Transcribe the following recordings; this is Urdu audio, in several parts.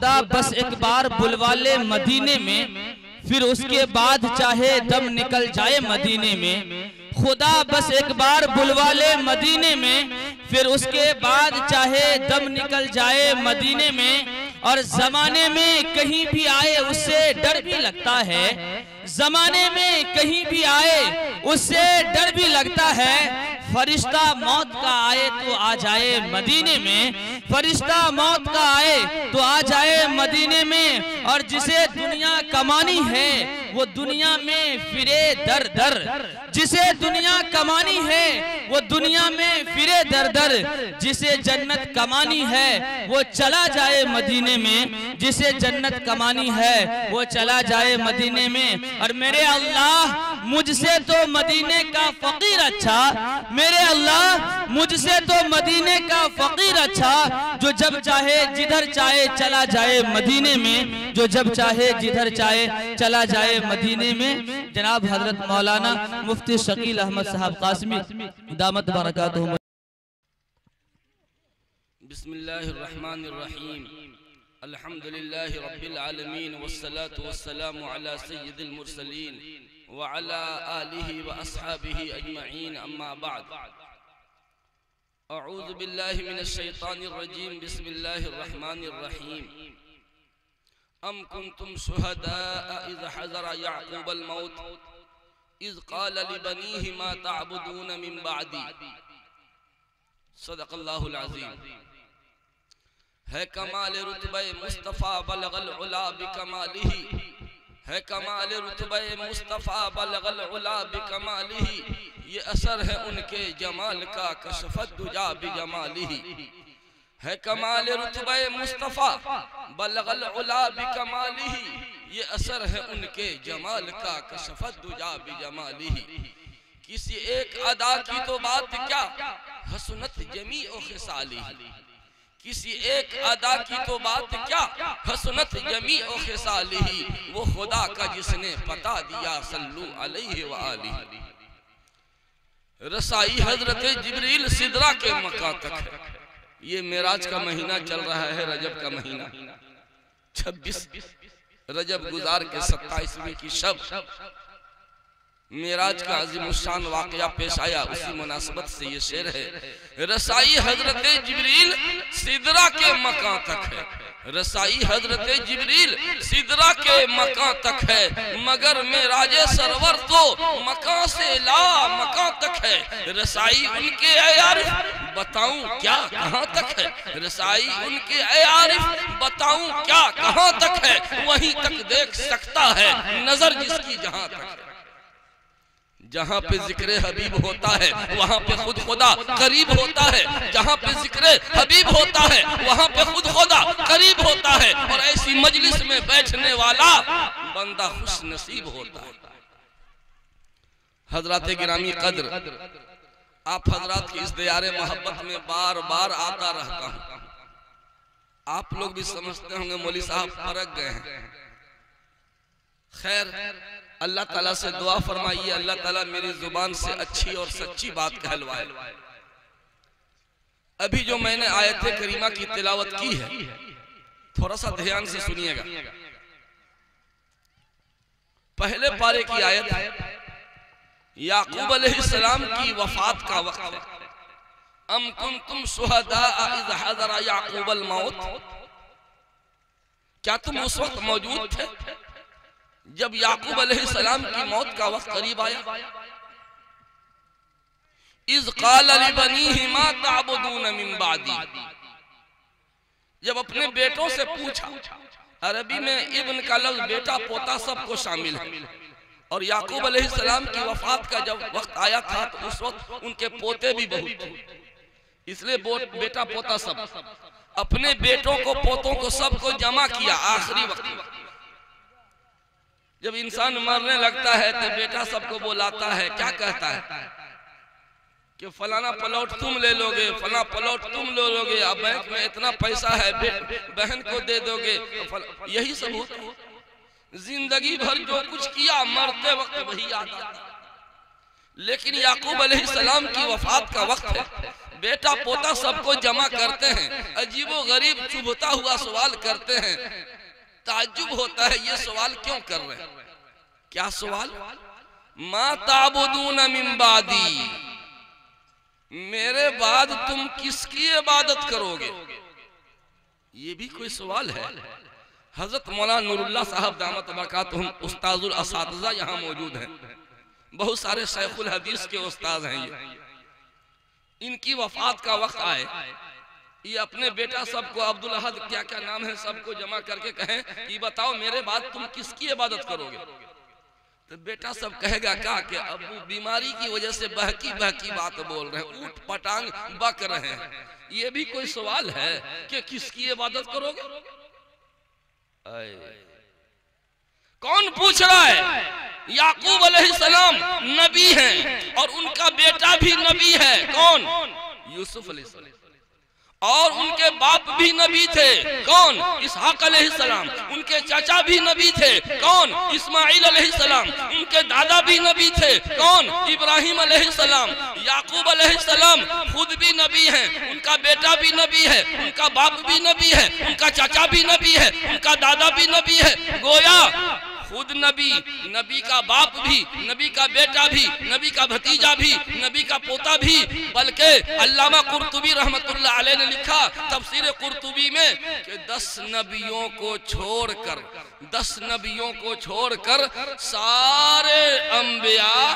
خدا بس ایک بار بلوا لے مدینے میں، پھر اس کے بعد چاہے دم نکل جائے مدینے میں۔ خدا بس ایک بار بلوا لے مدینے میں، پھر اس کے بعد چاہے دم نکل جائے مدینے میں۔ اور زمانے میں کہیں بھی آئے اس سے ڈر بھی لگتا ہے، زمانے میں کہیں بھی آئے اس سے ڈر بھی لگتا ہے۔ فرشتہ موت کا آئے تو آ جائے مدینے میں، فرشتہ موت کا آئے تو آ جائے مدینے میں۔ اور جسے دنیا کمانی ہے وہ دنیا میں پھرے در در، جسے دنیا کمانی ہے وہ دنیا میں پھرے در در۔ جسے جنت کمانی ہے وہ چلا جائے مدینے میں، جسے جنت کمانی ہے وہ چلا جائے مدینے میں۔ اور میرے اللہ مجھ سے تو مدینے کا فقیر اچھا، میرے اللہ مجھ سے تو مدینے کا فقیر اچھا، جو جب چاہے جدھر چاہے چلا جائے مدینے میں، جو جب چاہے جدھر چاہے چلا جائے مدینے میں۔ جناب حضرت مولانا مفتی شکیل احمد صاحب قاسمی دامت برکاتہم۔ بسم اللہ الرحمن الرحیم، الحمدللہ رب العالمین، والصلاة والسلام علی سید المرسلین وعلى آلہ واصحابہ اجمعین، اما بعد۔ اعوذ باللہ من الشیطان الرجیم، بسم اللہ الرحمن الرحیم۔ ام کنتم شہداء اذ حضر یعقوب الموت اذ قال لبنیہ ما تعبدون من بعدی، صدق اللہ العظیم۔ ہے کمال رتبہ مصطفیٰ بلغ العلا بکمالہ، ہے کمال رتبہ مصطفیٰ بلغ العلا بکمالہ، یہ اثر ہے ان کے جمال کا کشفت دجا بجمالہ۔ ہے کمال رتبہ مصطفیٰ بلغ العلا بکمالہ، یہ اثر ہے ان کے جمال کا کشفت دجا بجمالہ۔ کسی ایک ادا کی تو بات کیا حسنت جمیع خصالہ، کسی ایک ادا کی تو بات کیا حسنت جمیع خصالہ، وہ خدا کا جس نے پتا دیا صلو علیہ وآلہ۔ رسائی حضرت جبریل سدرہ کے مقام تک ہے۔ یہ معراج کا مہینہ چل رہا ہے، رجب کا مہینہ، 26 رجب گزار کے 27ویں کی شب معراج کا عظیم الشان واقعہ پیش آیا۔ اسی مناسبت سے یہ شعر ہے، رسائی حضرت جبریل سدرہ کے مقام تک ہے، رسائی حضرت جبریل سدرہ کے مقام تک ہے، مگر معراج سرور تو مقام سے لا مقام تک ہے۔ رسائی ان کے اے عارف بتاؤں کیا کہاں تک ہے، رسائی ان کے اے عارف بتاؤں کیا کہاں تک ہے، وہیں تک دیکھ سکتا ہے نظر جس کی جہاں تک ہے۔ جہاں پہ ذکر حبیب ہوتا ہے وہاں پہ خود خدا قریب ہوتا ہے، جہاں پہ ذکر حبیب ہوتا ہے وہاں پہ خود خدا قریب ہوتا ہے، اور ایسی مجلس میں بیٹھنے والا بندہ خوش نصیب ہوتا ہے۔ حضرات گرامی قدر، آپ حضرات کی اس دیار محبت میں بار بار آتا رہتا ہوں۔ آپ لوگ بھی سمجھتے ہوں گے مولوی صاحب فرق گئے ہیں، خیر اللہ تعالیٰ سے دعا فرمائیے اللہ تعالیٰ میری زبان سے اچھی اور سچی بات کہلوائے۔ ابھی جو میں نے آیت کریمہ کی تلاوت کی ہے تھوڑا سا دھیان سے سنیے گا۔ پہلے پارے کی آیت یعقوب علیہ السلام کی وفات کا وقت ہے۔ ام کنتم شہداء اذ حضر یعقوب الموت، کیا تم اس وقت موجود تھے جب یعقوب علیہ السلام کی موت کا وقت قریب آیا؟ اذ قال لبنیہ ما تعبدون من بعدی، جب اپنے بیٹوں سے پوچھا، عربی میں ابن کا لفظ بیٹا پوتا سب کو شامل ہے، اور یعقوب علیہ السلام کی وفات کا جب وقت آیا تھا تو اس وقت ان کے پوتے بھی بہت تھے، اس لئے بیٹا پوتا سب، اپنے بیٹوں کو پوتوں کو سب کو جمع کیا آخری وقت میں۔ جب انسان مرنے لگتا ہے تو بیٹا سب کو بلاتا ہے، کیا کہتا ہے کہ فلانا پلاٹ تم لے لو گے، فلانا پلاٹ تم لے لو گے، اب بینک میں اتنا پیسہ ہے بہن کو دے دو گے، یہی سب ہوتا ہے۔ زندگی بھر جو کچھ کیا مرتے وقت وہی یاد آتا ہے۔ لیکن یعقوب علیہ السلام کی وفات کا وقت ہے، بیٹا پوتا سب کو جمع کرتے ہیں، عجیب و غریب چبھتا ہوا سوال کرتے ہیں، تعجب ہوتا ہے یہ سوال کیوں کر رہے ہیں؟ کیا سوال؟ ما تعبدون من بعدی، میرے بعد تم کس کی عبادت کرو گے؟ یہ بھی کوئی سوال ہے؟ حضرت مولانا نور اللہ صاحب دامت برکاتہم استاذ الاساتذہ یہاں موجود ہیں، بہت سارے شیخ الحدیث کے استاذ ہیں، ان کی وفات کا وقت آئے، یہ اپنے بیٹا سب کو عبدالاحد کیا کیا نام ہے سب کو جمع کر کے کہیں کہ بتاؤ میرے بعد تم کس کی عبادت کرو گے؟ تو بیٹا سب کہے گا کیا کہ ابو بیماری کی وجہ سے بہکی بات بول رہے ہیں، اوٹ پٹانگ بک رہے ہیں۔ یہ بھی کوئی سوال ہے کہ کس کی عبادت کرو گے؟ کون پوچھ رہا ہے؟ یعقوب علیہ السلام نبی ہیں اور ان کا بیٹا بھی نبی ہے، کون؟ یوسف علیہ السلام، اور ان کے باپ بھی نبی تھے، کون؟ اسحاق علیہ السلام، ان کے چاچا بھی نبی تھے، کون؟ اسماعیل علیہ السلام، ان کے دادا بھی نبی تھے، کون؟ ابراہیم علیہ السلام۔ یعقوب علیہ السلام خود بھی نبی ہیں، ان کا بیٹا بھی نبی ہے، ان کا باپ بھی نبی ہے، ان کا چاچا بھی نبی ہے، ان کا دادا بھی نبی ہے، گویا خود نبی، نبی کا باپ بھی، نبی کا بیٹا بھی، نبی کا بھتیجا بھی، نبی کا پوتا بھی، بلکہ علامہ قرطبی رحمت اللہ علیہ نے لکھا تفسیر قرطبی میں کہ 10 نبیوں کو چھوڑ کر سارے انبیاء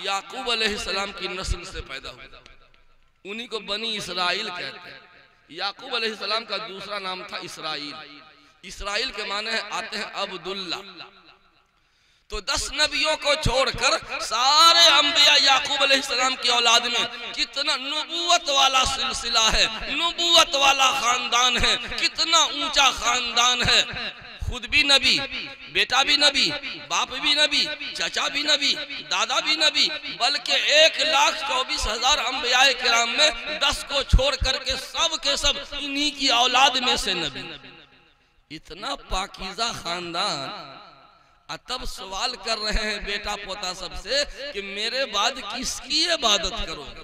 یعقوب علیہ السلام کی نسل سے پیدا ہوئے، انہی کو بنی اسرائیل کہتے ہیں۔ یعقوب علیہ السلام کا دوسرا نام تھا اسرائیل، اسرائیل کے معنی آتے ہیں عبداللہ۔ تو 10 نبیوں کو چھوڑ کر سارے انبیاء یعقوب علیہ السلام کی اولاد میں کتنا نبوت والا سلسلہ ہے، نبوت والا خاندان ہے، کتنا اونچا خاندان ہے۔ خود بھی نبی، بیٹا بھی نبی، باپ بھی نبی، چچا بھی نبی، دادا بھی نبی، بلکہ 1,24,000 انبیاء کرام میں 10 کو چھوڑ کر کے سب انہی کی اولاد میں سے نبی۔ اتنا پاکیزہ خاندان، تب سوال کر رہے ہیں بیٹا پوتا سب سے کہ میرے بعد کس کی عبادت کرو گے؟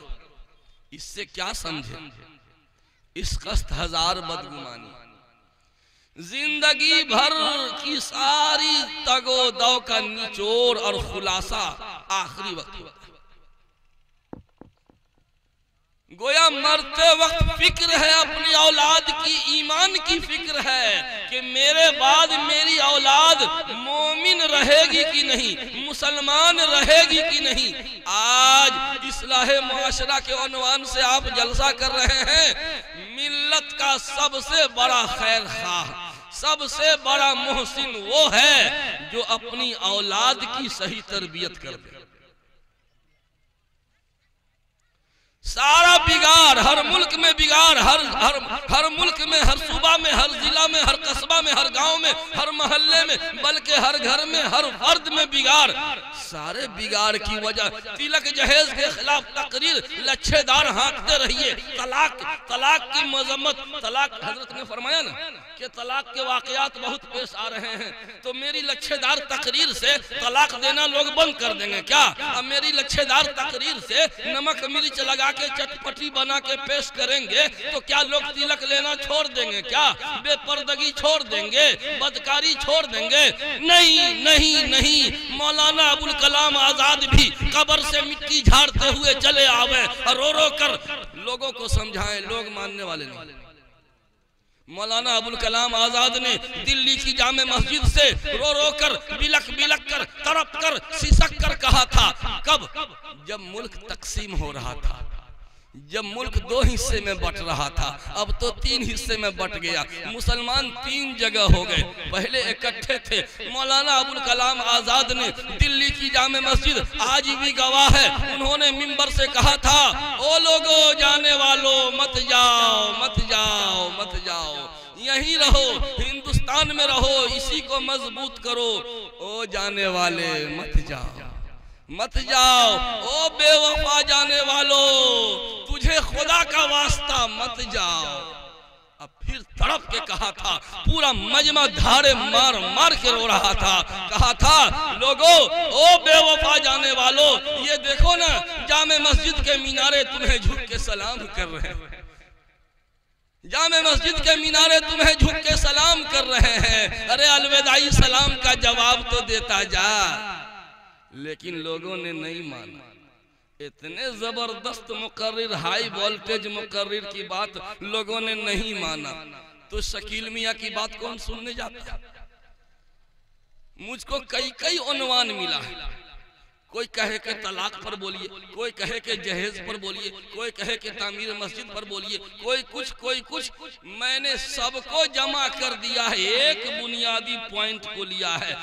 اس سے کیا سمجھے؟ اس قصد ہزار بدگمانی، زندگی بھر کی ساری تگ و دو کا نچوڑ اور خلاصہ آخری وقت ہوتا ہے۔ گویا مرتے وقت فکر ہے اپنی اولاد کی، ایمان کی فکر ہے کہ میرے بعد میری اولاد مومن رہے گی کہ نہیں، مسلمان رہے گی کہ نہیں۔ آج اصلاح معاشرہ کے عنوان سے آپ جلسہ کر رہے ہیں، ملت کا سب سے بڑا خیر خواہ، سب سے بڑا محسن وہ ہے جو اپنی اولاد کی صحیح تربیت کر دے۔ سارا بگاڑ، ہر ملک میں بگاڑ، ہر ملک میں، ہر صوبہ میں، ہر ضلع میں، ہر قصبہ میں، ہر گاؤں میں، ہر محلے میں، بلکہ ہر گھر میں، ہر فرد میں بگاڑ۔ سارے بگاڑ کی وجہ تلک جہیز کے خلاف تقریر لچھے دار ہانکتے رہیے، طلاق کی مذمت، طلاق حضرت نے فرمایا نا کہ طلاق کے واقعات بہت پیش آ رہے ہیں، تو میری لچھے دار تقریر سے طلاق دینا لوگ بند کر دیں گے کیا؟ اب میری لچھے دار تقریر سے نمک مرچ لگا کے چٹپٹی بنا کے پیش کریں گے تو کیا لوگ تلک لینا چھوڑ دیں گے کیا؟ بے پردگی چھوڑ دیں گے، بدکاری چھوڑ دیں گے؟ نہیں نہیں نہیں، مولانا ابوالکلام آزاد بھی قبر سے مٹی جھاڑتے ہوئے چلے آوے اور رو رو کر لوگوں کو سمجھائیں، لوگ ماننے والے نہیں۔ مولانا ابوالکلام آزاد نے دلی کی جامع مسجد سے رو رو کر، بلک بلک کر، تڑپ کر، سسک کر کہا تھا، کب؟ جب ملک تقسیم ہو رہا تھا، جب ملک 2 حصے میں بٹ رہا تھا، اب تو 3 حصے میں بٹ گیا، مسلمان 3 جگہ ہو گئے، پہلے اکٹھے تھے۔ مولانا ابوالکلام آزاد نے دلی کی جامع مسجد آج بھی گواہ ہے، انہوں نے منبر سے کہا تھا، او لوگو جانے والو مت جاؤ مت جاؤ مت جاؤ، یہیں رہو، ہندوستان میں رہو، اسی کو مضبوط کرو، او جانے والے مت جاؤ مت جاؤ، او بے وفا جانے والو، تجھے خدا کا واسطہ مت جاؤ۔ اب پھر تڑپ کے کہا تھا، پورا مجمع دھارے مار مار کے رو رہا تھا، کہا تھا لوگو او بے وفا جانے والو، یہ دیکھو نا جامع مسجد کے مینارے تمہیں جھک کے سلام کر رہے ہیں، جامع مسجد کے مینارے تمہیں جھک کے سلام کر رہے ہیں، ارے الوداعی سلام کا جواب تو دیتا جا۔ لیکن لوگوں نے نہیں مانا، اتنے زبردست مقرر، ہائی وولٹیج مقرر کی بات لوگوں نے نہیں مانا، تو شکیل میاں کی بات کون سننے جاتا؟ مجھ کو کئی عنوان ملا ہے، کوئی کہے کہ طلاق پر بولیے، کوئی کہے کہ جہیز پر بولیے، کوئی کہے کہ تعمیر مسجد پر بولیے، کوئی کچھ، میں نے سب کو جمع کر دیا ہے، ایک بنیادی پوائنٹ کو لیا ہے۔